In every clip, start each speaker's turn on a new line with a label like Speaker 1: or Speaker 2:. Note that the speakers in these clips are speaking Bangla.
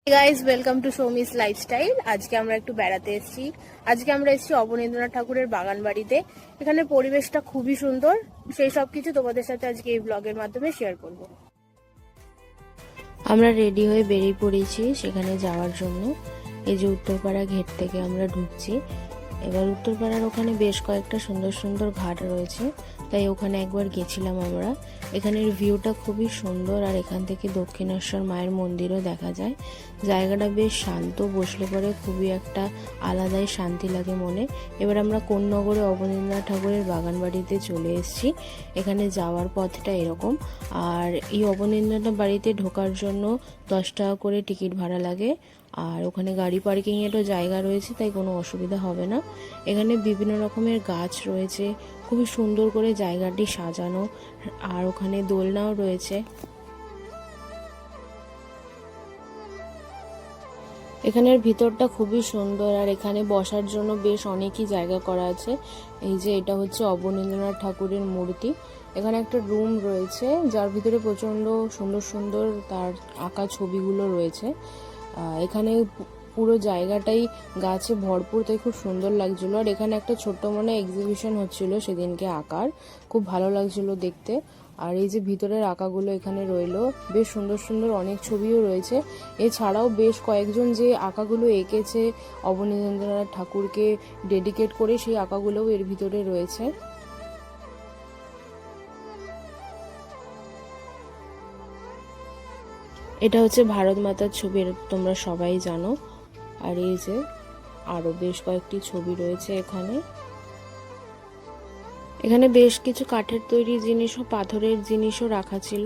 Speaker 1: Guys welcome to Soumi's lifestyle. আজকে আমরা একটু বেড়াতে এসেছি। আজকে আমরা এসেছি অবনীন্দ্রনাথ ঠাকুরের বাগান বাড়িতে। এখানে পরিবেশটা খুবই সুন্দর। সেই সব কিছু তোমাদের সাথে আজকে এই ব্লগের মাধ্যমে শেয়ার করব।
Speaker 2: আমরা রেডি হয়ে বেরিয়ে পড়েছি সেখানে যাওয়ার জন্য। এই যে উত্তরপাড়া ঘেট থেকে আমরা ঢুকছি। এবার উত্তরপাড়ার ওখানে বেশ কয়েকটা সুন্দর সুন্দর ঘাট রয়েছে, তাই ওখানে একবার গেছিলাম আমরা। এখানের ভিউটা খুবই সুন্দর, আর এখান থেকে দক্ষিণেশ্বর মায়ের মন্দিরও দেখা যায়। জায়গাটা বেশ শান্ত, বসলে পরে খুবই একটা আলাদাই শান্তি লাগে মনে। এবার আমরা কোন্নগরে অবনীন্দ্রনাথ ঠাকুরের বাগান বাড়িতে চলে এসেছি। এখানে যাওয়ার পথটা এরকম। আর এই অবনীন্দ্রনাথ বাড়িতে ঢোকার জন্য 10 টাকা করে টিকিট ভাড়া লাগে। আর ওখানে গাড়ি পার্কিংয়েরও জায়গা রয়েছে, তাই কোনো অসুবিধা হবে না। এখানে বিভিন্ন রকমের গাছ রয়েছে, খুবই সুন্দর করে জায়গাটি সাজানো। আর ওখানে দোলনাও রয়েছে। এখানের ভিতরটা খুবই সুন্দর, আর এখানে বসার জন্য বেশ অনেকই জায়গা করা আছে। এই যে এটা হচ্ছে অবনীন্দ্রনাথ ঠাকুরের মূর্তি। এখানে একটা রুম রয়েছে যার ভিতরে প্রচণ্ড সুন্দর সুন্দর তার আঁকা ছবিগুলো রয়েছে। এখানে পুরো জায়গাটাই গাছে ভরপুর, তাই খুব সুন্দর লাগছিল। আর এখানে একটা ছোট্ট মনে এক্সিবিশন হচ্ছিল সেদিনকে আঁকার, খুব ভালো লাগছিল দেখতে। আর এই যে ভিতরের আঁকাগুলো এখানে রইলো, বেশ সুন্দর সুন্দর অনেক ছবিও রয়েছে। এছাড়াও বেশ কয়েকজন যে আঁকাগুলো এঁকেছে অবনীন্দ্রনাথ ঠাকুরকে ডেডিকেট করে, সেই আঁকাগুলোও এর ভিতরে রয়েছে। এটা হচ্ছে ভারত মাতার ছবি, তোমরা সবাই জানো। আর এই যে আরো বেশ কয়েকটি ছবি রয়েছে এখানে। এখানে বেশ কিছু কাঠের তৈরি জিনিস ও পাথরের জিনিসও রাখা ছিল।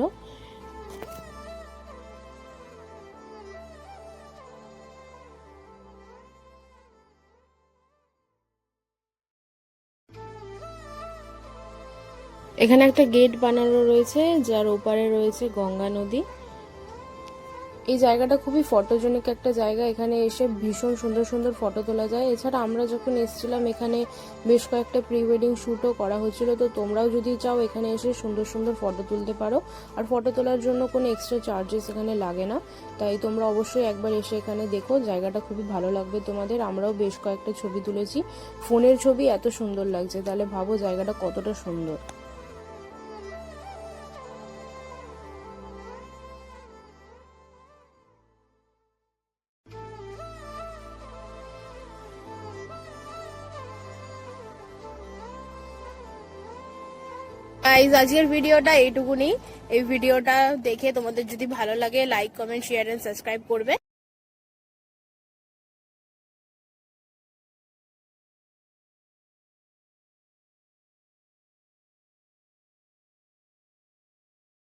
Speaker 2: এখানে একটা গেট বানানো রয়েছে, যার ওপারে রয়েছে গঙ্গা নদী। এই জায়গাটা খুবই ফটোজেনিক একটা জায়গা। এখানে এসে ভীষণ সুন্দর সুন্দর ফটো তোলা যায়। এছাড়া আমরা যখন এসেছিলাম এখানে বেশ কয়েকটা প্রি ওয়েডিং শ্যুটও করা হচ্ছিল, তো তোমরাও যদি চাও এখানে এসে সুন্দর সুন্দর ফটো তুলতে পারো। আর ফটো তোলার জন্য কোনো এক্সট্রা চার্জেস এখানে লাগে না, তাই তোমরা অবশ্যই একবার এসে এখানে দেখো। জায়গাটা খুবই ভালো লাগবে তোমাদের। আমরাও বেশ কয়েকটা ছবি তুলেছি। ফোনের ছবি এত সুন্দর লাগছে, তাহলে ভাবো জায়গাটা কতটা সুন্দর।
Speaker 1: গাইজ আজকের ভিডিওটা এইটুকুনি। এই ভিডিওটা দেখে তোমাদের যদি ভালো লাগে like, comment, share and subscribe করবে।